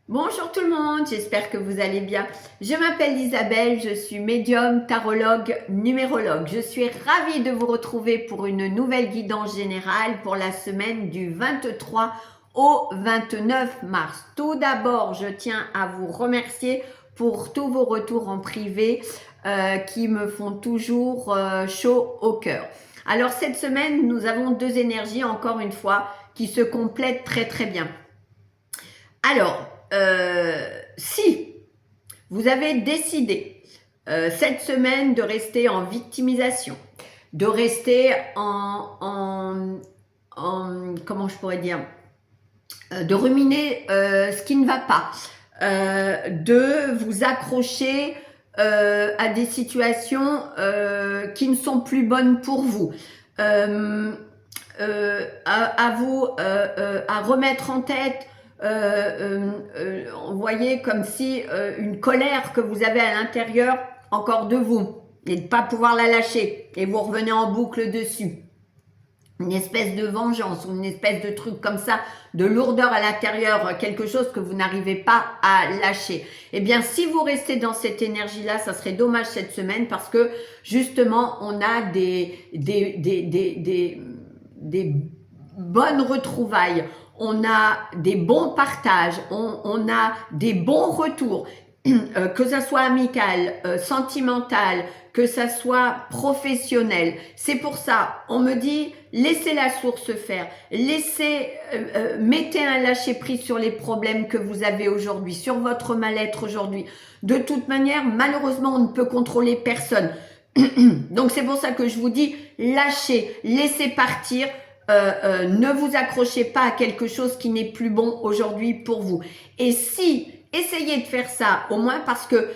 Bonjour tout le monde, j'espère que vous allez bien. Je m'appelle Isabelle, je suis médium, tarologue, numérologue. Je suis ravie de vous retrouver pour une nouvelle guidance générale pour la semaine du 23 au 29 mars. Tout d'abord, je tiens à vous remercier pour tous vos retours en privé qui me font toujours chaud au cœur. Alors cette semaine, nous avons deux énergies, encore une fois, qui se complètent très très bien. Alors, si vous avez décidé cette semaine de rester en victimisation, de rester comment je pourrais dire, de ruminer ce qui ne va pas, de vous accrocher à des situations qui ne sont plus bonnes pour vous, à remettre en tête vous voyez comme si une colère que vous avez à l'intérieur encore de vous et de ne pas pouvoir la lâcher et vous revenez en boucle dessus, une espèce de vengeance ou une espèce de truc comme ça, de lourdeur à l'intérieur, quelque chose que vous n'arrivez pas à lâcher. Eh bien, si vous restez dans cette énergie-là, ça serait dommage cette semaine parce que justement, on a des bonnes retrouvailles, on a des bons partages, on a des bons retours, que ça soit amical, sentimental, que ça soit professionnel. C'est pour ça, on me dit, laissez la source faire, mettez un lâcher-prise sur les problèmes que vous avez aujourd'hui, sur votre mal-être aujourd'hui. De toute manière, malheureusement, on ne peut contrôler personne. Donc c'est pour ça que je vous dis, lâchez, laissez partir, ne vous accrochez pas à quelque chose qui n'est plus bon aujourd'hui pour vous. Et si, essayez de faire ça, au moins parce que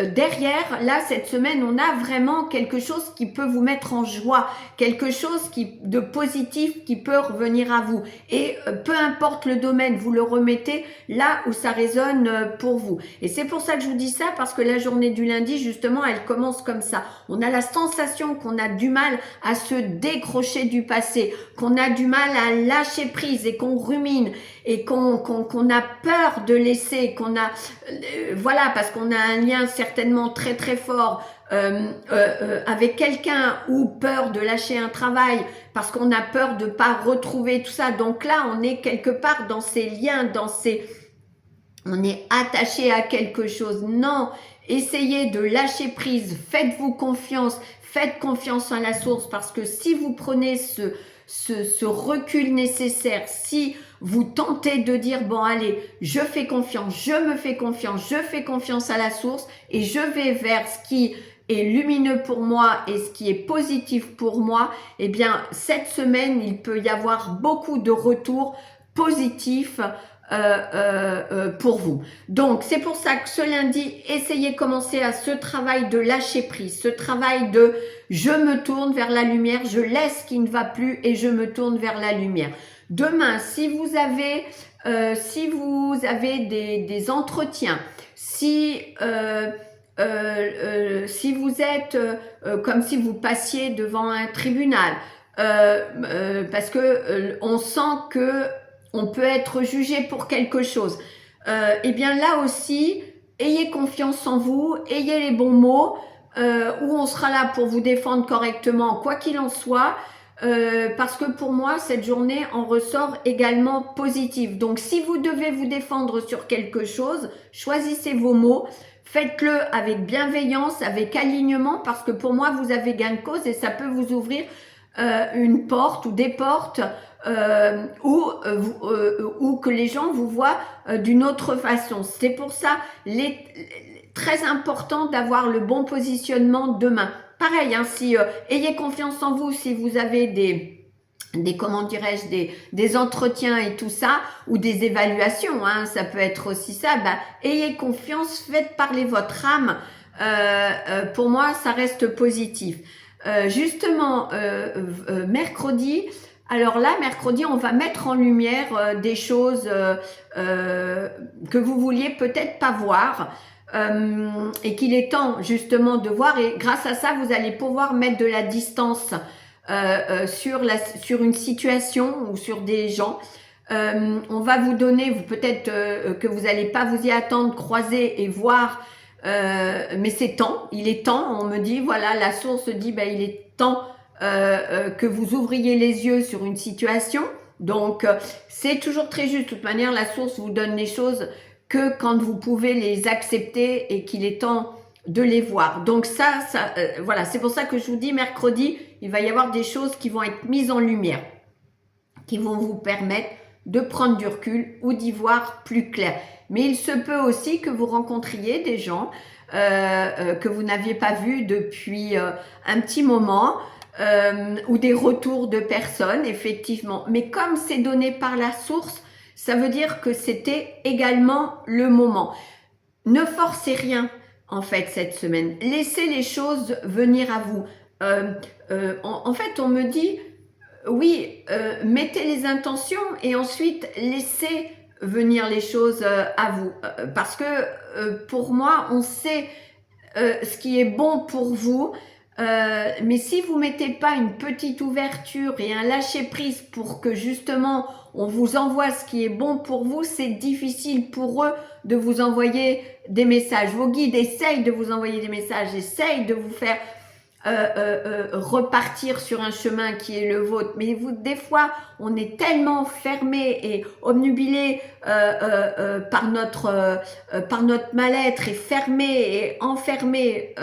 derrière, là, cette semaine, on a vraiment quelque chose qui peut vous mettre en joie, quelque chose de positif qui peut revenir à vous. Et peu importe le domaine, vous le remettez là où ça résonne pour vous. Et c'est pour ça que je vous dis ça, parce que la journée du lundi, justement, elle commence comme ça. On a la sensation qu'on a du mal à se décrocher du passé, qu'on a du mal à lâcher prise et qu'on rumine et qu'on a peur de laisser, qu'on a voilà, parce qu'on a un lien certainement très très fort avec quelqu'un, ou peur de lâcher un travail parce qu'on a peur de pas retrouver tout ça. Donc là, on est quelque part dans ces liens, on est attaché à quelque chose. Non, essayez de lâcher prise, faites-vous confiance, faites confiance en la source, parce que si vous prenez ce recul nécessaire, si vous tentez de dire, bon allez, je fais confiance, je me fais confiance, je fais confiance à la source et je vais vers ce qui est lumineux pour moi et ce qui est positif pour moi, eh bien cette semaine, il peut y avoir beaucoup de retours positifs pour vous. Donc c'est pour ça que ce lundi, essayez de commencer à ce travail de lâcher prise, ce travail de je me tourne vers la lumière, je laisse ce qui ne va plus et je me tourne vers la lumière. Demain, si vous avez des entretiens, si vous êtes comme si vous passiez devant un tribunal, parce que on sent que on peut être jugé pour quelque chose, eh bien là aussi, ayez confiance en vous, ayez les bons mots, où on sera là pour vous défendre correctement, quoi qu'il en soit. Parce que pour moi, cette journée en ressort également positive. Donc, si vous devez vous défendre sur quelque chose, choisissez vos mots, faites-le avec bienveillance, avec alignement, parce que pour moi, vous avez gain de cause et ça peut vous ouvrir une porte ou des portes où que les gens vous voient d'une autre façon. C'est pour ça très important d'avoir le bon positionnement demain. Pareil, hein, ayez confiance en vous si vous avez comment dirais-je, des entretiens et tout ça, ou des évaluations, hein, ça peut être aussi ça, ayez confiance, faites parler votre âme, pour moi ça reste positif. Justement, mercredi, alors là, mercredi, on va mettre en lumière des choses que vous vouliez peut-être pas voir, et qu'il est temps justement de voir, et grâce à ça vous allez pouvoir mettre de la distance sur une situation ou sur des gens, On va vous donner, peut-être que vous n'allez pas vous y attendre, croiser et voir, mais c'est temps, il est temps, on me dit, voilà, la source dit, ben, il est temps que vous ouvriez les yeux sur une situation. Donc, c'est toujours très juste. De toute manière, la source vous donne les choses que quand vous pouvez les accepter et qu'il est temps de les voir. Donc voilà, c'est pour ça que je vous dis, mercredi, il va y avoir des choses qui vont être mises en lumière, qui vont vous permettre de prendre du recul ou d'y voir plus clair. Mais il se peut aussi que vous rencontriez des gens que vous n'aviez pas vus depuis un petit moment, ou des retours de personnes, effectivement. Mais comme c'est donné par la source, ça veut dire que c'était également le moment. Ne forcez rien, en fait, cette semaine. Laissez les choses venir à vous. En fait, on me dit, oui, mettez les intentions et ensuite laissez venir les choses à vous. Parce que pour moi, on sait ce qui est bon pour vous. Mais si vous mettez pas une petite ouverture et un lâcher prise pour que justement on vous envoie ce qui est bon pour vous, c'est difficile pour eux de vous envoyer des messages. Vos guides essayent de vous envoyer des messages, essayent de vous faire repartir sur un chemin qui est le vôtre. Mais vous, des fois, on est tellement fermé et obnubilé par notre mal-être et fermé et enfermé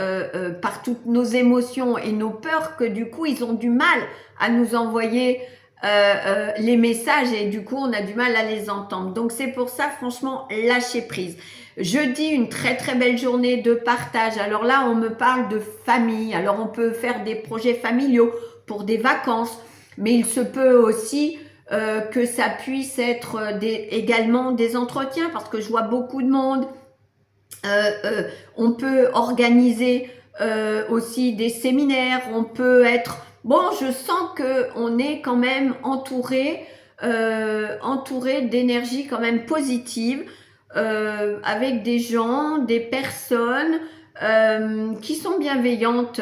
par toutes nos émotions et nos peurs que du coup, ils ont du mal à nous envoyer les messages et du coup, on a du mal à les entendre. Donc, c'est pour ça, franchement, lâchez prise. Jeudi, une très très belle journée de partage. Alors là, on me parle de famille. Alors, on peut faire des projets familiaux pour des vacances, mais il se peut aussi que ça puisse être également des entretiens parce que je vois beaucoup de monde. On peut organiser aussi des séminaires. On peut être... Bon, je sens que on est quand même entouré d'énergie quand même positive. Avec des gens, des personnes qui sont bienveillantes,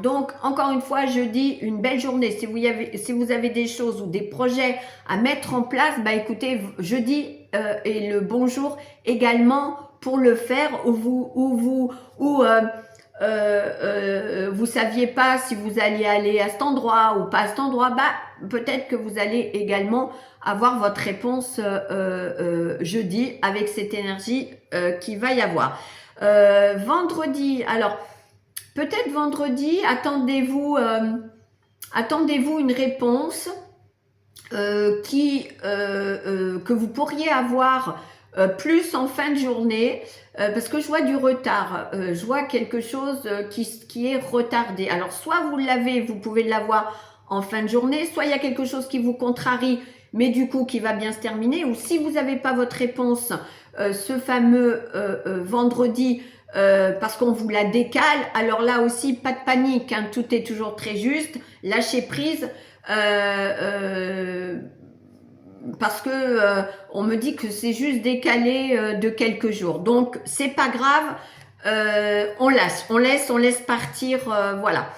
Donc, encore une fois, je dis une belle journée. Si vous avez des choses ou des projets à mettre en place, bah écoutez, jeudi et le bonjour également pour le faire. Vous saviez pas si vous alliez aller à cet endroit ou pas à cet endroit, bah peut-être que vous allez également avoir votre réponse jeudi avec cette énergie qu'il va y avoir. Vendredi, alors peut-être vendredi, attendez-vous une réponse que vous pourriez avoir plus en fin de journée, parce que je vois du retard, je vois quelque chose qui est retardé. Alors soit vous l'avez, vous pouvez l'avoir en fin de journée, soit il y a quelque chose qui vous contrarie, mais du coup qui va bien se terminer, ou si vous n'avez pas votre réponse ce fameux vendredi, parce qu'on vous la décale, alors là aussi pas de panique, hein, tout est toujours très juste, lâchez prise, parce que on me dit que c'est juste décalé de quelques jours, donc c'est pas grave, on laisse partir, voilà.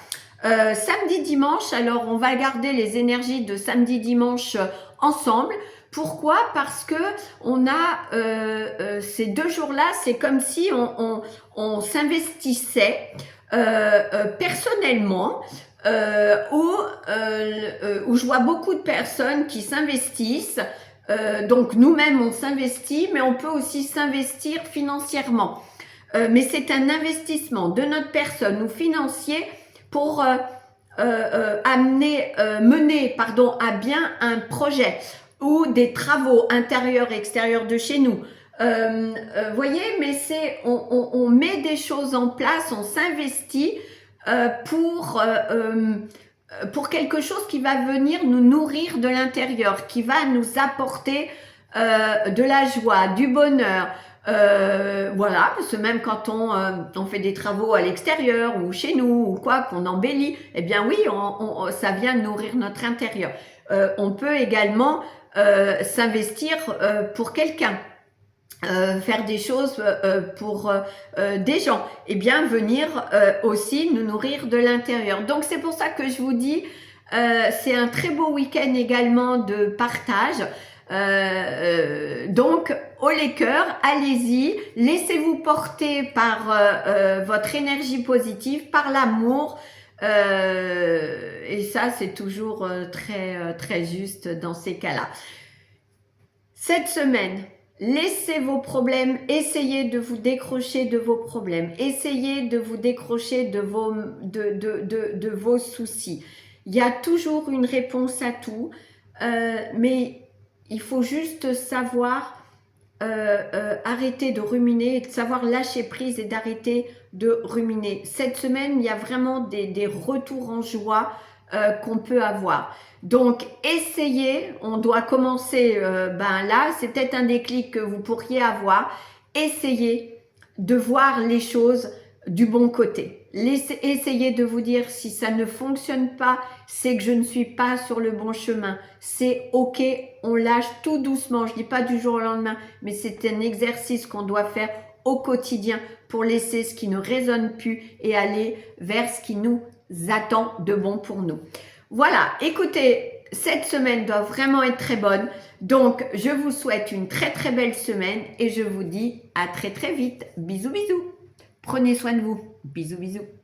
Samedi, dimanche, alors on va garder les énergies de samedi, dimanche ensemble. Pourquoi? Parce que on a ces 2 jours-là, c'est comme si on s'investissait personnellement, où je vois beaucoup de personnes qui s'investissent. Donc nous-mêmes on s'investit, mais on peut aussi s'investir financièrement. Mais c'est un investissement de notre personne ou financier pour mener à bien un projet ou des travaux intérieurs et extérieurs de chez nous. Voyez, mais on met des choses en place, on s'investit pour quelque chose qui va venir nous nourrir de l'intérieur, qui va nous apporter de la joie, du bonheur. Voilà, parce que même quand on fait des travaux à l'extérieur ou chez nous ou quoi, qu'on embellit, eh bien oui, ça vient nourrir notre intérieur. On peut également s'investir pour quelqu'un, faire des choses pour des gens, et bien venir aussi nous nourrir de l'intérieur. Donc c'est pour ça que je vous dis, C'est un très beau week-end également de partage. Donc, haut les cœurs, allez-y, laissez-vous porter par votre énergie positive, par l'amour. Et ça, c'est toujours très juste dans ces cas-là. Cette semaine, laissez vos problèmes, essayez de vous décrocher de vos problèmes, essayez de vous décrocher de vos soucis. Il y a toujours une réponse à tout, mais il faut juste savoir arrêter de ruminer, de savoir lâcher prise et d'arrêter de ruminer. Cette semaine, il y a vraiment des retours en joie qu'on peut avoir. Donc, essayez, on doit commencer là, c'est peut-être un déclic que vous pourriez avoir. Essayez de voir les choses du bon côté. Essayez de vous dire si ça ne fonctionne pas, c'est que je ne suis pas sur le bon chemin. C'est ok, on lâche tout doucement. Je dis pas du jour au lendemain, mais c'est un exercice qu'on doit faire au quotidien pour laisser ce qui ne résonne plus et aller vers ce qui nous attend de bon pour nous. Voilà, écoutez, cette semaine doit vraiment être très bonne. Donc, je vous souhaite une très belle semaine et je vous dis à très vite. Bisous, bisous. Prenez soin de vous. Bisous, bisous.